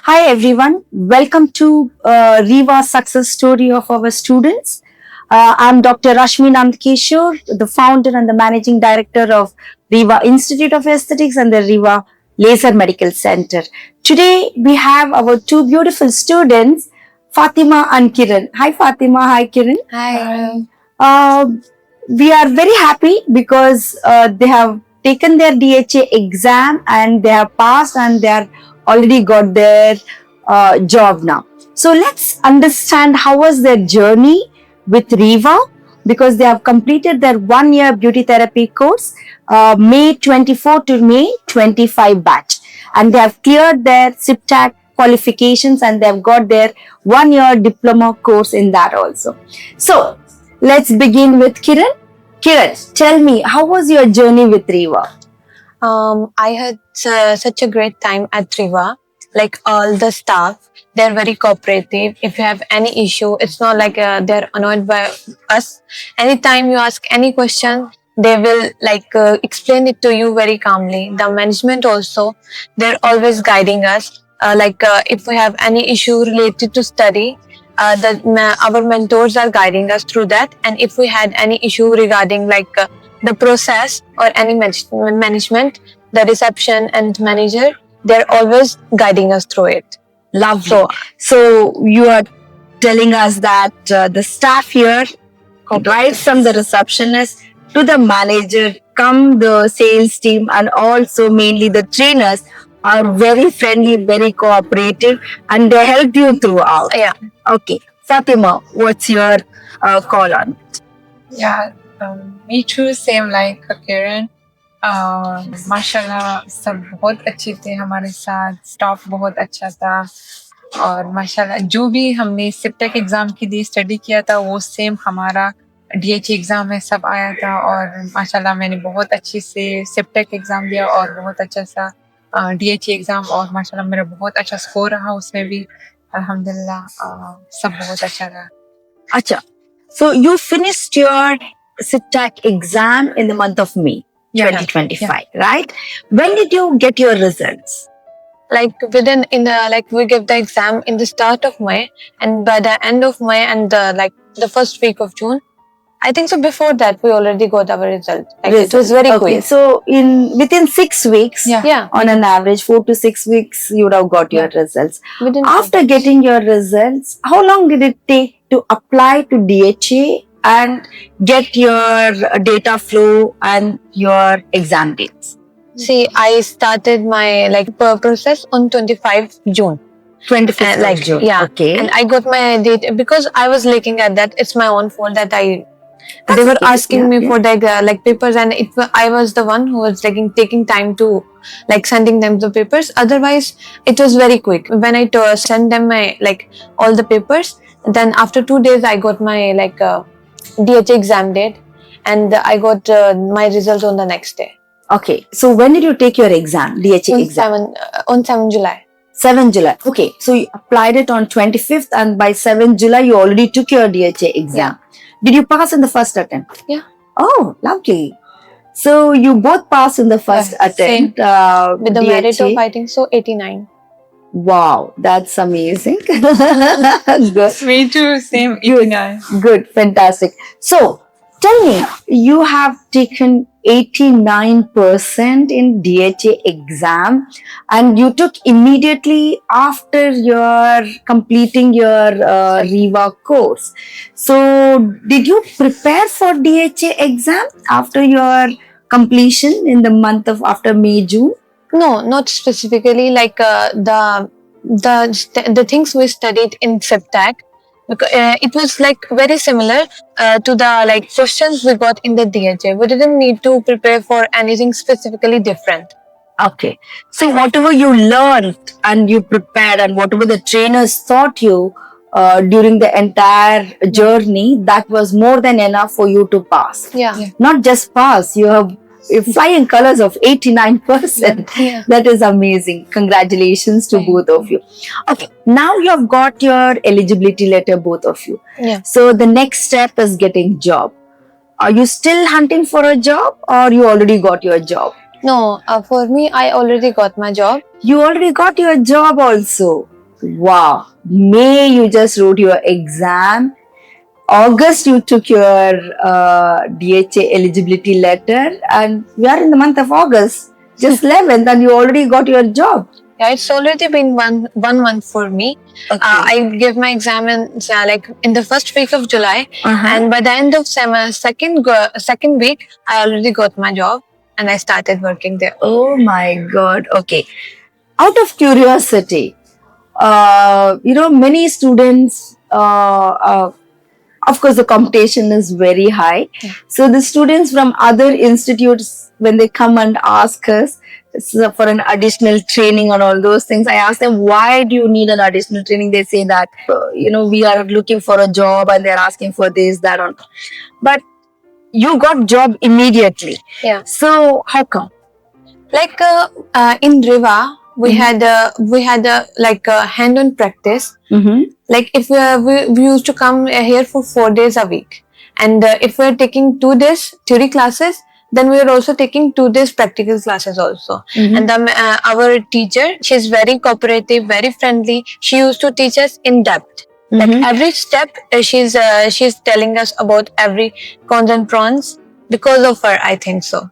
Hi everyone, welcome to Riva success story of our students. I'm Dr. Rashmi Nandkishore, the founder and the managing director of Riva Institute of Aesthetics and the Riva Laser Medical Center. Today we have our two beautiful students, Fatima and Kiran. Hi Fatima, hi Kiran. Hi. Uh, we are very happy because they have taken their DHA exam and they have passed and they are already got their job now. So let's understand how was their journey with Riva because they have completed their 1 year beauty therapy course May 24 to May 25 batch and they have cleared their SIPTAC qualifications and they have got their 1 year diploma course in that also. So let's begin with Kiran. Kiran, tell me, how was your journey with Riva? I had such a great time at Riva. Like all the staff, they're very cooperative. If you have any issue, it's not like they're annoyed by us. Anytime you ask any question, they will explain it to you very calmly. The management also, they're always guiding us. If we have any issue related to study, our mentors are guiding us through that. And if we had any issue regarding the process or any management, the reception and manager, they're always guiding us through it. Lovely. So you are telling us that the staff here, right from the receptionist to the manager, come the sales team, and also mainly the trainers are very friendly, very cooperative, and they helped you throughout. Yeah. Okay, Fatima, what's your call on it? Yeah, me too. Same like Kiran. माशाल्लाह सब बहुत अच्छे थे हमारे साथ, staff बहुत अच्छा था और माशाल्लाह जो भी हमने सिप्टेक एग्जाम के लिए स्टडी किया था वो सेम हमारा डीएचए एग्जाम में सब आया था और माशाल्लाह मैंने बहुत अच्छे से सिप्टेक एग्जाम दिया और बहुत अच्छा सा डीएचए एग्जाम और माशाल्लाह मेरा बहुत अच्छा स्कोर रहा उसमें भी अल्हम्दुलिल्लाह सब बहुत अच्छा रहा. Acha, so you finished your SIPTAC exam in the month of May. Yeah, 2025, right? When did you get your results? We give the exam in the start of May, and by the end of May and the first week of June, I think so. Before that, we already got our result. It was very quick. So within 6 weeks, Yeah. on an average 4 to 6 weeks, you would have got your results. Within After getting your results, how long did it take to apply to DHA and get your data flow and your exam dates? See, I started my process on 25 June. 25th of June. Yeah. Okay. And I got my date because I was looking at that. It's my own fault that they were asking me for papers, and I was the one who was taking time to sending them the papers. Otherwise, it was very quick. When I sent them my all the papers, then after 2 days I got my DHA exam date, and I got my results on the next day. Okay. So when did you take your exam, DHA exam? On 7 July. 7 July. Okay. So you applied it on 25th and by 7 July you already took your DHA exam. Did you pass in the first attempt? Yeah. Oh, lovely. So you both passed in the first attempt. With the merit DHA. of I think so 89. Wow, that's amazing. Good. Me too. Same. Good, fantastic. So, tell me, you have taken 89% in DHA exam and you took immediately after your completing your Riva course. So, did you prepare for DHA exam after your completion in the month of after May, June? No, not specifically the things we studied in SIPTAC. Because it was very similar to the questions we got in the DHA. We didn't need to prepare for anything specifically different. Okay. So whatever you learned and you prepared and whatever the trainers taught you during the entire journey, that was more than enough for you to pass. Yeah. Not just pass, you have flying colors of 89%. Yeah. That is amazing. Congratulations to both of you. Okay. Now you have got your eligibility letter, both of you. Yeah. So the next step is getting job. Are you still hunting for a job or you already got your job? No, for me, I already got my job. You already got your job also. Wow. May you just wrote your exam. August you took your DHA eligibility letter, and we are in the month of August, just 11th, and you already got your job. Yeah, it's already been one month for me. I gave my exam in the first week of July, and by the end of second week, I already got my job and I started working there. Oh my God. Okay. Out of curiosity, many students, of course, the competition is very high. Yeah. So the students from other institutes, when they come and ask us for an additional training on all those things, I ask them, why do you need an additional training? They say that, we are looking for a job and they're asking for this, that, on. But you got job immediately. Yeah. So how come? Like in Riva, we had a hand-on practice. Mm-hmm. Like if we used to come here for 4 days a week, and if we're taking 2 days theory classes, then we are also taking 2 days practical classes also. And our teacher, she's very cooperative, very friendly. She used to teach us in depth. Like every step, she's telling us about every cons and pros. Because of her, I think so.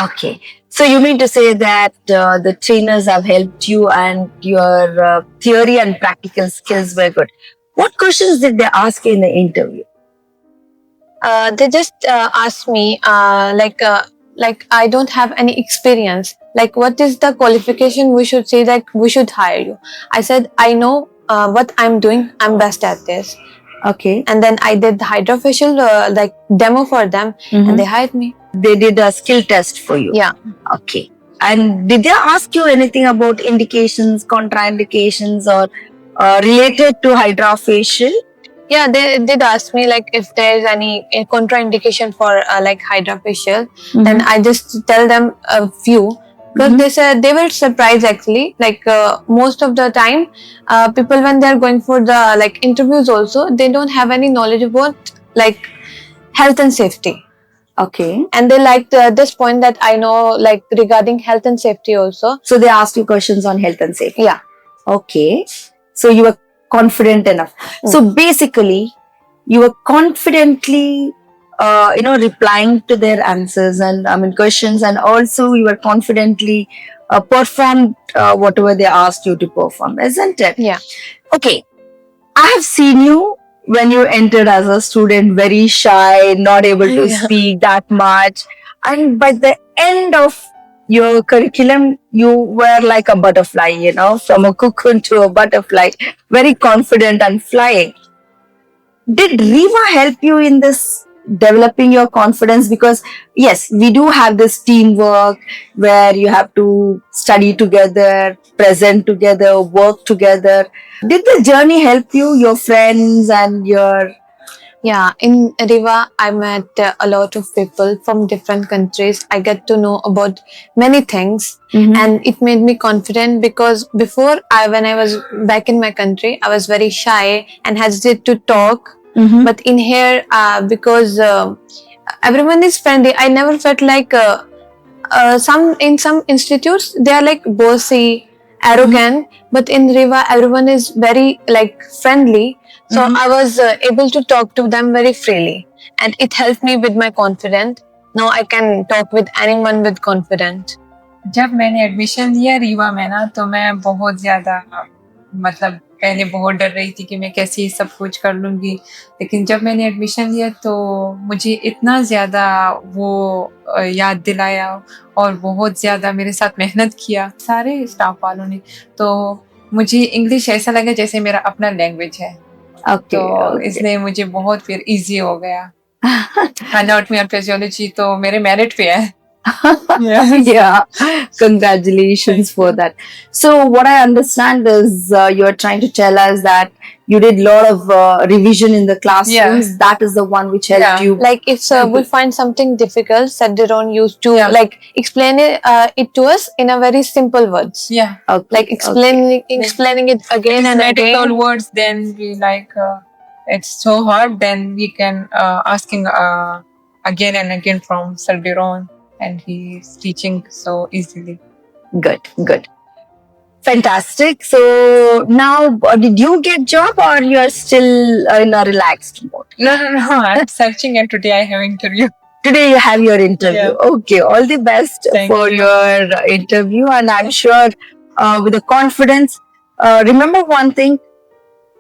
Okay. So you mean to say that the trainers have helped you and your theory and practical skills were good. What questions did they ask you in the interview? They just asked me like I don't have any experience. Like, what is the qualification we should say that we should hire you? I said, I know what I'm doing. I'm best at this. Okay. And then I did the hydrofacial demo for them, and they hired me. They did a skill test for you. Yeah. Okay. And did they ask you anything about indications, contraindications, or related to hydrofacial? Yeah, they did ask me like if there's any contraindication for like hydrofacial. Then I just tell them a few. Because they said they were surprised actually. Like most of the time, people when they're going for the like interviews also, they don't have any knowledge about like health and safety. Okay. And they liked this point that I know like regarding health and safety also. So they asked you questions on health and safety. Yeah. Okay. So you were confident enough. So basically, you were confidently, replying to their answers and questions, and also you were confidently performed whatever they asked you to perform, isn't it? Yeah. Okay. I have seen you when you entered as a student, very shy, not able to speak that much, and by the end of your curriculum, you were like a butterfly, from a cocoon to a butterfly, very confident and flying. Did Riva help you in this developing your confidence? Because yes, we do have this teamwork where you have to study together, present together, work together. Did the journey help you, your friends and your... Yeah, in Riva, I met a lot of people from different countries. I get to know about many things, and it made me confident because before, when I was back in my country, I was very shy and hesitant to talk. But in here, because everyone is friendly, I never felt like some institutes they are like bossy, arrogant, but in Riva, everyone is very like friendly. So I was able to talk to them very freely, and it helped me with my confidence. Now I can talk with anyone with confidence. जब मैंने admission लिया रीवा में ना, तो मैं बहुत ज़्यादा मतलब पहले बहुत डर रही थी कि मैं कैसे ये सब कुछ कर लूँगी, लेकिन जब मैंने एडमिशन लिया तो मुझे इतना ज़्यादा वो याद दिलाया और बहुत ज़्यादा मेरे साथ मेहनत किया सारे स्टाफ वालों ने, तो मुझे इंग्लिश ऐसा लगा जैसे मेरा अपना लैंग्वेज है। तो इसलिए मुझे बहुत फिर इजी हो गया। एनाटॉमी और फिजियोलॉजी तो मेरे मेरिट पे है। Yeah, congratulations for that. So what I understand is you're trying to tell us that you did a lot of revision in the classrooms. Yeah. That is the one which helped you. Like if we find something difficult, Sadderon used to like explain it to us in a very simple words. Yeah. Okay. Like explaining it again and medical again. words, then we like it's so hard, then we can asking again and again from Saldiron, and he's teaching so easily. Good. Fantastic. So now, did you get job or you are still in a relaxed mode? No. I'm searching and today I have interview. Today you have your interview. Okay, all the best Thank for you. your interview, and I'm sure with the confidence. Remember one thing: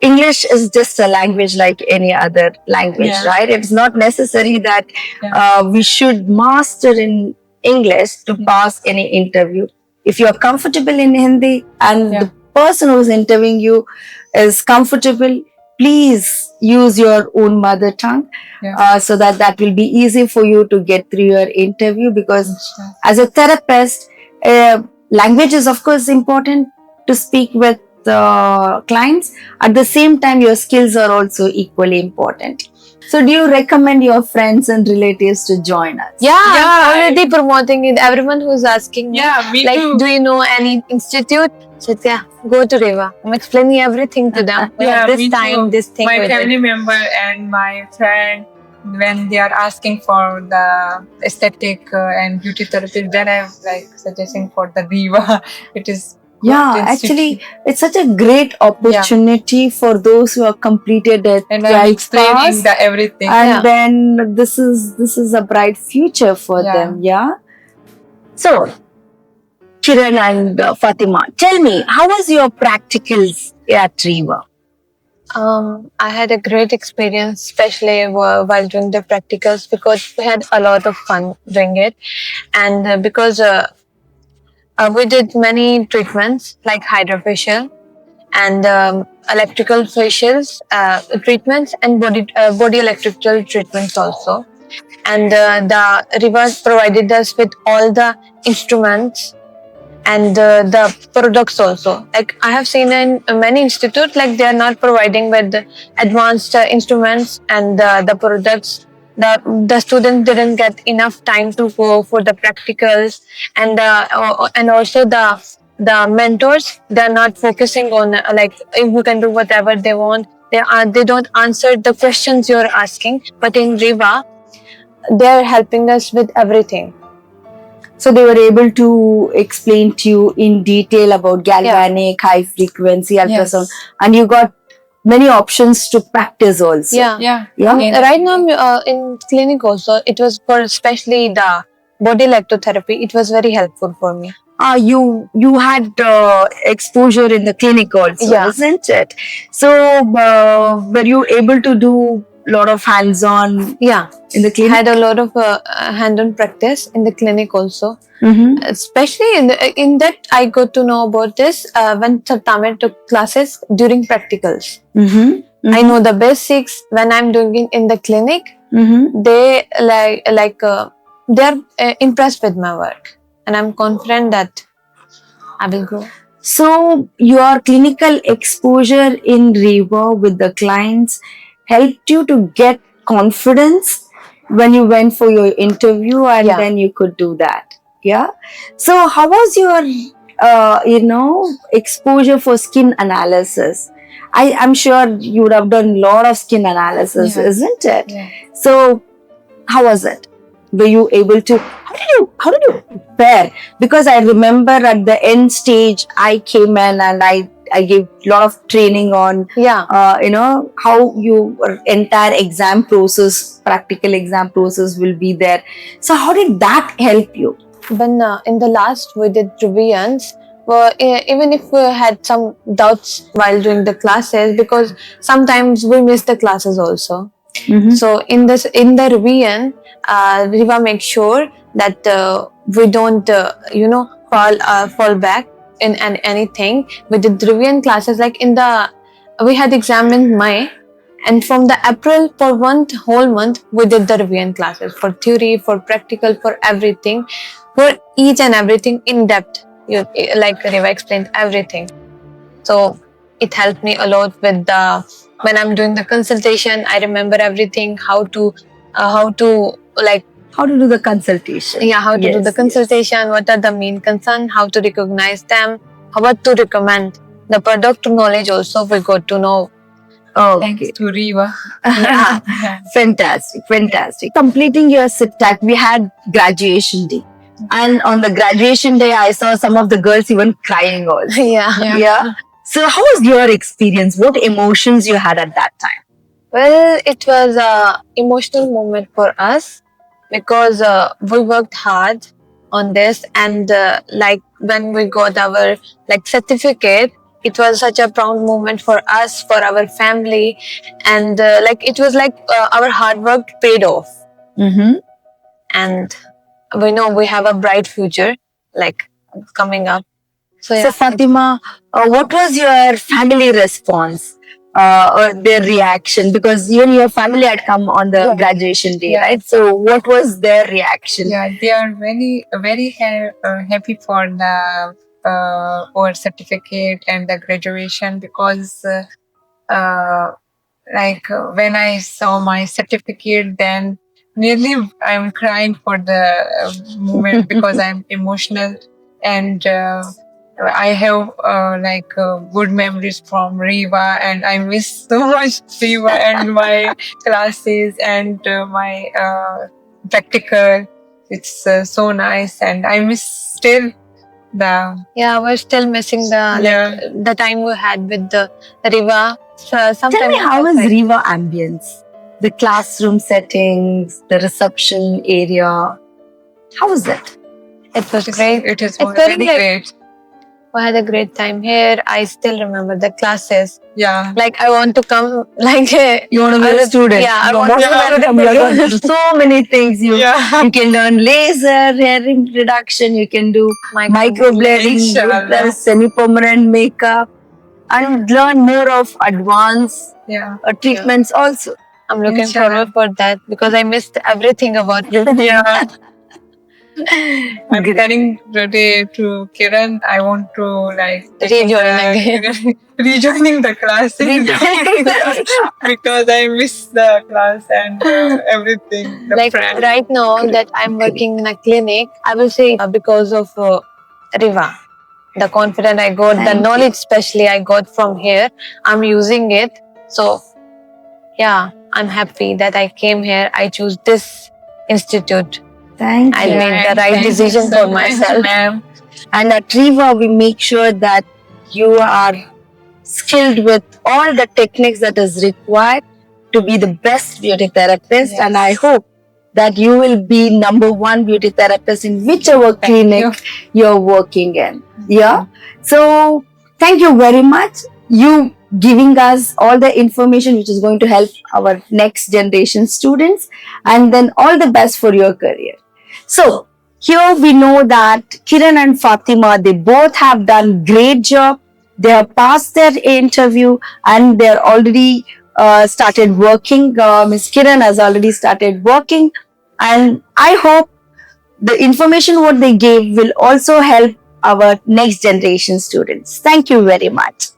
English is just a language like any other language, Yeah. right? It's not necessary that Yeah. we should master in English to pass any interview. If you're comfortable in Hindi and Yeah. the person who's interviewing you is comfortable, please use your own mother tongue Yeah. so that will be easy for you to get through your interview. Because Sure. as a therapist, language is of course important to speak with clients. At the same time, your skills are also equally important. So do you recommend your friends and relatives to join us? Yeah, Yeah, I'm already promoting it. Everyone who's asking me, Yeah, me like, too. do you know any institute? So yeah, go to Reva. I'm explaining everything to them. Yeah, This me time, too. this thing My we family did. member and my friend, when they are asking for the aesthetic and beauty therapy, then I'm like suggesting for the Riva. It is good Yeah, institute. actually, it's such a great opportunity for those who have completed it. and I'm explaining the everything. And Yeah. then this is a bright future for Yeah. them. Yeah. So, Kiran and Fatima, tell me, how was your practicals at Riva? I had a great experience, especially while doing the practicals, because we had a lot of fun doing it, and because we did many treatments like hydrofacial and electrical facials treatments and body electrical treatments also. And the Rivers provided us with all the instruments and the products also. Like I have seen in many institutes, like they are not providing with the advanced instruments and the products. The students didn't get enough time to go for the practicals, and also the mentors, they're not focusing on like if you can do whatever they want. They don't answer the questions you're asking. But in Riva, they're helping us with everything. So they were able to explain to you in detail about galvanic, high frequency ultrasound, and you got many options to practice also. Yeah. Yeah. Yeah. Okay. Right now, in clinic also, it was for especially the body electrotherapy. It was very helpful for me. You had exposure in the clinic also, Yeah. isn't it? So were you able to do a lot of hands-on Yeah, in the I clinic? had a lot of hand-on practice in the clinic also. Mm-hmm. Especially in that, I got to know about this when Tamil took classes during practicals. Mm-hmm. I know the basics when I'm doing it in the clinic. Mm-hmm. They they're impressed with my work, and I'm confident that I will grow. So your clinical exposure in Riva with the clients helped you to get confidence when you went for your interview, and Yeah. then you could do that. Yeah. So how was your exposure for skin analysis? I'm sure you would have done a lot of skin analysis, Yeah. isn't it? Yeah. So how was it? Were you able to? How did you prepare? Because I remember at the end stage, I came in and I gave a lot of training on Yeah. how your entire exam process, practical exam process will be there. So how did that help you? When in the last we did revisions, even if we had some doubts while doing the classes, because sometimes we miss the classes also. So in the revision, Riva makes sure that we don't fall back in anything. We did revision classes like we had exam in May, and from the April for one whole month we did the revision classes for theory, for practical, for everything, for each and everything in depth. Like Riva explained everything. So it helped me a lot with when I'm doing the consultation. I remember everything, how to do the consultation. Yeah, how to do the consultation, what are the main concerns, how to recognize them, what to recommend. The product knowledge also we got to know. Thanks to Riva. Fantastic. Completing your SIPTAC, we had graduation day. And on the graduation day, I saw some of the girls even crying also. Yeah. Yeah. So how was your experience? What emotions you had at that time? Well, it was a emotional moment for us because we worked hard on this, and like when we got our like certificate, it was such a proud moment for us, for our family, and like it was like our hard work paid off, Mm-hmm. and we know we have a bright future like coming up. So So yeah, Fatima, what was your family response or their reaction? Because you and your family had come on the graduation day, Yeah. right? So what was their reaction? Yeah, they are very happy for the our certificate and the graduation because when I saw my certificate, then nearly I'm crying for the moment because I'm emotional, and I have good memories from Riva, and I miss so much Riva and my classes and my practical. It's so nice, and I miss still the yeah, we're still missing the Yeah. like the time we had with the Riva. So Tell me, sometimes how was Riva ambience? The classroom settings, the reception area. How was it? it was It's- great. It is It's very very like- great. We had a great time here. I still remember the classes. Yeah. Like I want to come like You want to be a was- student. yeah, I you want want to to be a welcome. You're going to do so many things. Yeah. You can learn laser, hair reduction. You can do microblading, Inshallah. plus semi-permanent makeup, and learn more of advanced Yeah. treatments also. I'm looking Inshallah. forward for that because I missed everything about it. Yeah. I'm telling today to Kiran, I want to like rejoining the class because I miss the class and everything. The Like friends. right now that I'm working in a clinic, I will say because of Riva. The confidence I got, the Thank you. knowledge especially I got from here, I'm using it. So yeah, I'm happy that I came here. I choose this institute. Thank I you. made the right Thank you decision so for much, myself. ma'am. And at Riva, we make sure that you are skilled with all the techniques that is required to be the best beauty therapist. Yes. And I hope that you will be #1 beauty therapist in whichever Thank clinic you're working in. Yeah. So thank you very much. You giving us all the information which is going to help our next generation students, and then all the best for your career. So here we know that Kiran and Fatima, they both have done great job. They have passed their interview and they're already started working. Miss Kiran has already started working, and I hope the information what they gave will also help our next generation students. Thank you very much.